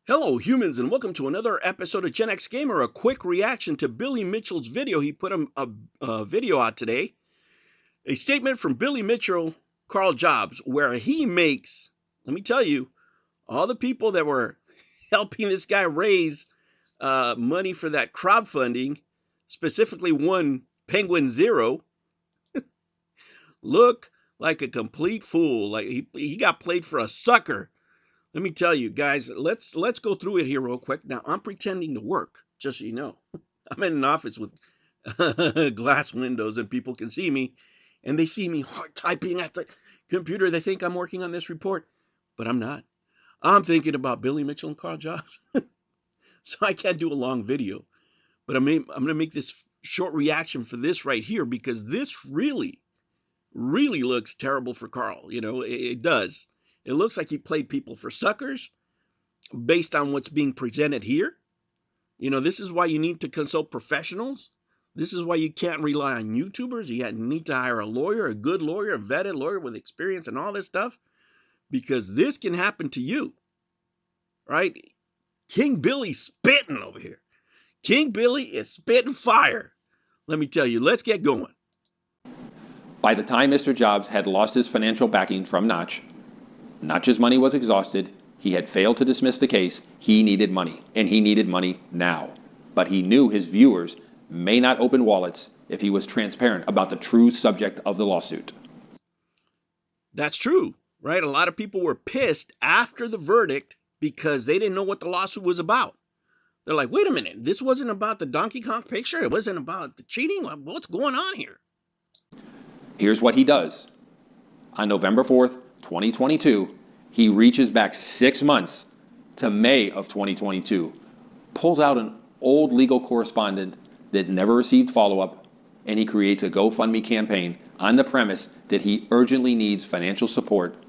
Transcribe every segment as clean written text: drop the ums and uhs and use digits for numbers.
Hello, humans, and welcome to another episode of Gen X Gamer. A quick reaction to Billy Mitchell's video. He put a video out today. A statement from Billy Mitchell, Karl Jobst, where he makes, let me tell you, all the people that were helping this guy raise money for that crowdfunding, specifically one Penguin Zero, look like a complete fool. Like he got played for a sucker. Let me tell you, guys, let's go through it here real quick. Now, I'm pretending to work, just so you know. I'm in an office with glass windows and people can see me, and they see me hard typing at the computer. They think I'm working on this report, but I'm not. I'm thinking about Billy Mitchell and Karl Jobst. So I can't do a long video, but I'm going to make this short reaction for this right here because this really looks terrible for Karl. You know, it does. It looks like he played people for suckers based on what's being presented here. You know, this is why you need to consult professionals. This is why you can't rely on YouTubers. You need to hire a lawyer, a good lawyer, a vetted lawyer with experience and all this stuff, because this can happen to you, right? King Billy's spitting over here. King Billy is spitting fire. Let me tell you, let's get going. By the time Mr. Jobst had lost his financial backing from Notch's money was exhausted, he had failed to dismiss the case, he needed money, and he needed money now. But he knew his viewers may not open wallets if he was transparent about the true subject of the lawsuit. That's true, right? A lot of people were pissed after the verdict because they didn't know what the lawsuit was about. They're like, wait a minute, this wasn't about the Donkey Kong picture? It wasn't about the cheating? What's going on here? Here's what he does. On November 4th, 2022, he reaches back 6 months to May of 2022, pulls out an old legal correspondent that never received follow-up, and he creates a GoFundMe campaign on the premise that he urgently needs financial support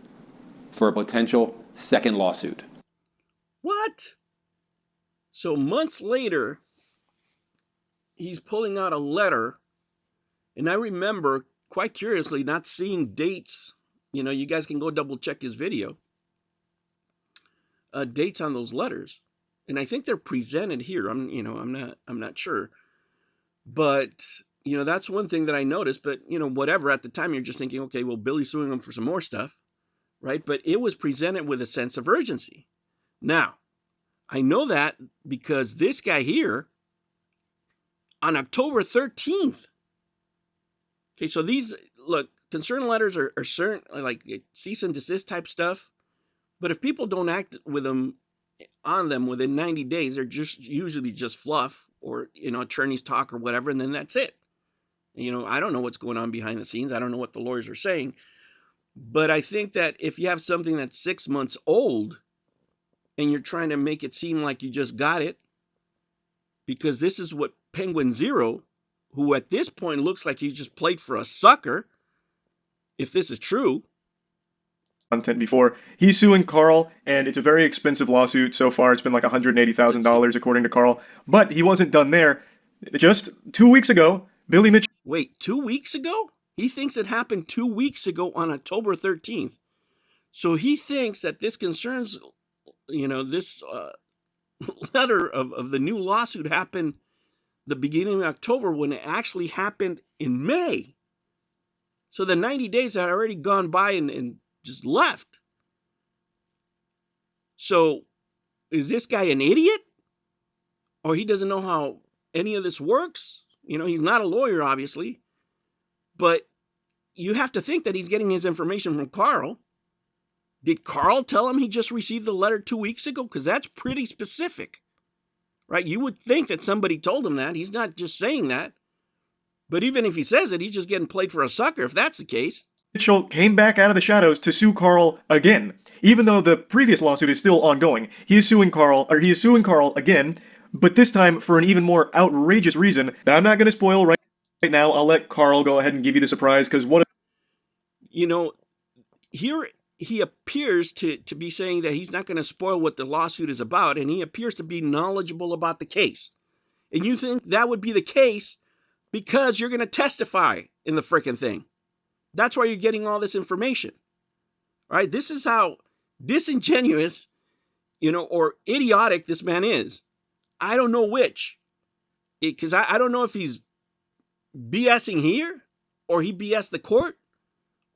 for a potential second lawsuit. What? So months later, he's pulling out a letter, and I remember, quite curiously, not seeing dates. You know, you guys can go double check his video. Dates on those letters, and I think they're presented here. I'm not sure, but you know, that's one thing that I noticed. But you know, whatever. At the time, you're just thinking, okay, well, Billy's suing him for some more stuff, right? But it was presented with a sense of urgency. Now, I know that because this guy here, on October 13th. Okay, so these concern letters are certain, like cease and desist type stuff. But if people don't act with them on them within 90 days, they're just usually just fluff or, you know, attorneys talk or whatever, and then that's it. You know, I don't know what's going on behind the scenes. I don't know what the lawyers are saying. But I think that if you have something that's 6 months old and you're trying to make it seem like you just got it, because this is what Penguin Zero, who at this point looks like he just played for a sucker, if this is true, content before. He's suing Karl, and it's a very expensive lawsuit so far. It's been like $180,000 according to Karl. But he wasn't done there. Just 2 weeks ago, Billy Mitchell... Wait, 2 weeks ago? He thinks it happened 2 weeks ago on October 13th. So he thinks that this concerns, you know, this letter of the new lawsuit happened the beginning of October when it actually happened in May. So the 90 days had already gone by and just left. So is this guy an idiot? Or he doesn't know how any of this works? You know, he's not a lawyer, obviously. But you have to think that he's getting his information from Karl. Did Karl tell him he just received the letter 2 weeks ago? Because that's pretty specific, right? You would think that somebody told him that. He's not just saying that. But even if he says it, he's just getting played for a sucker if that's the case. Mitchell came back out of the shadows to sue Karl again. Even though the previous lawsuit is still ongoing, he is suing Karl again, but this time for an even more outrageous reason that I'm not going to spoil right now. I'll let Karl go ahead and give you the surprise, because what... You know, here he appears to be saying that he's not going to spoil what the lawsuit is about, and he appears to be knowledgeable about the case. And you think that would be the case because you're going to testify in the frickin' thing. That's why you're getting all this information, right? This is how disingenuous, or idiotic this man is. I don't know which. Because I don't know if he's BSing here, or he BS the court,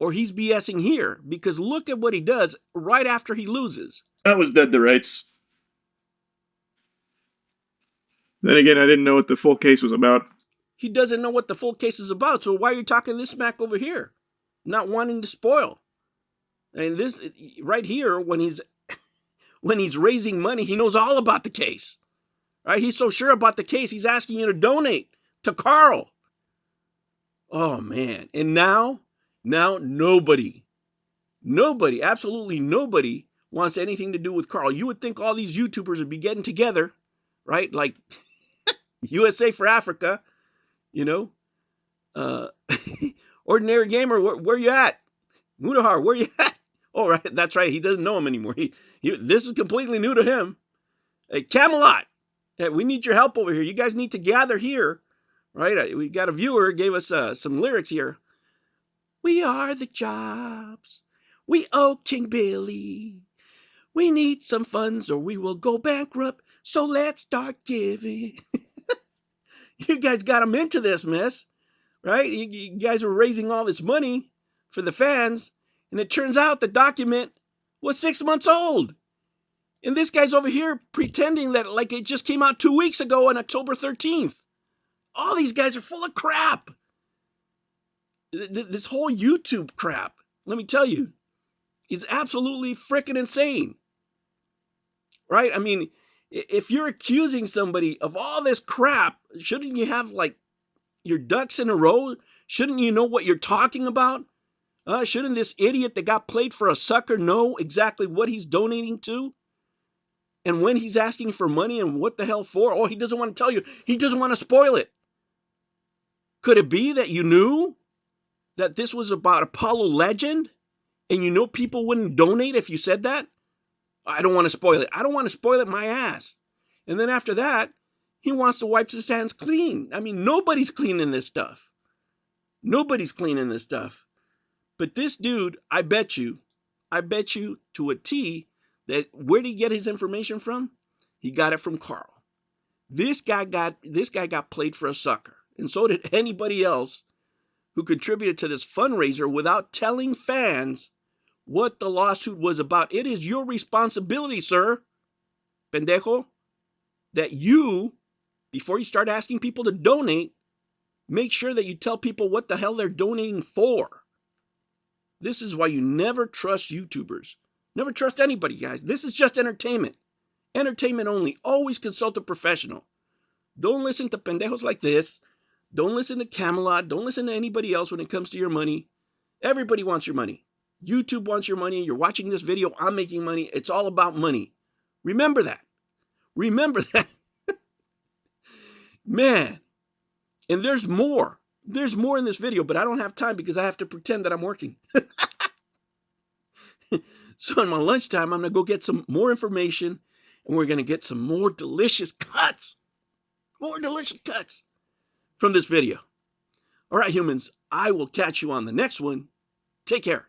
or he's BSing here. Because look at what he does right after he loses. That was dead to rights. Then again, I didn't know what the full case was about. He doesn't know what the full case is about. So why are you talking this smack over here? Not wanting to spoil. And this right here, when he's raising money, he knows all about the case. Right? He's so sure about the case, he's asking you to donate to Karl. Oh man. And now nobody, absolutely nobody wants anything to do with Karl. You would think all these YouTubers would be getting together, right? Like USA for Africa, Ordinary Gamer, where you at? Mudahar, where you at? Oh, right, that's right. He doesn't know him anymore. This is completely new to him. Hey, Camelot, hey, we need your help over here. You guys need to gather here, right? We got a viewer gave us some lyrics here. We are the Jobs. We owe King Billy. We need some funds or we will go bankrupt. So let's start giving. You guys got him into this mess, right? You guys were raising all this money for the fans, and it turns out the document was 6 months old. And this guy's over here pretending that like it just came out 2 weeks ago on October 13th. All these guys are full of crap. This whole YouTube crap, let me tell you, is absolutely freaking insane. Right? I mean, if you're accusing somebody of all this crap, shouldn't you have like your ducks in a row? Shouldn't you know what you're talking about? Shouldn't this idiot that got played for a sucker know exactly what he's donating to? And when he's asking for money and what the hell for? Oh, he doesn't want to tell you. He doesn't want to spoil it. Could it be that you knew that this was about Apollo Legend and you know people wouldn't donate if you said that? I don't want to spoil it. I don't want to spoil it my ass. And then after that, he wants to wipe his hands clean. I mean, nobody's cleaning this stuff. Nobody's cleaning this stuff. But this dude, I bet you to a T that where did he get his information from? He got it from Karl. This guy got played for a sucker. And so did anybody else who contributed to this fundraiser without telling fans what the lawsuit was about. It is your responsibility, sir, pendejo, that you, before you start asking people to donate, make sure that you tell people what the hell they're donating for. This is why you never trust YouTubers. Never trust anybody, guys. This is just entertainment. Entertainment only. Always consult a professional. Don't listen to pendejos like this. Don't listen to Camelot. Don't listen to anybody else when it comes to your money. Everybody wants your money. YouTube wants your money. You're watching this video. I'm making money. It's all about money. Remember that. Remember that. Man. And there's more. There's more in this video, but I don't have time because I have to pretend that I'm working. So in my lunchtime, I'm going to go get some more information and we're going to get some more delicious cuts. More delicious cuts from this video. All right, humans, I will catch you on the next one. Take care.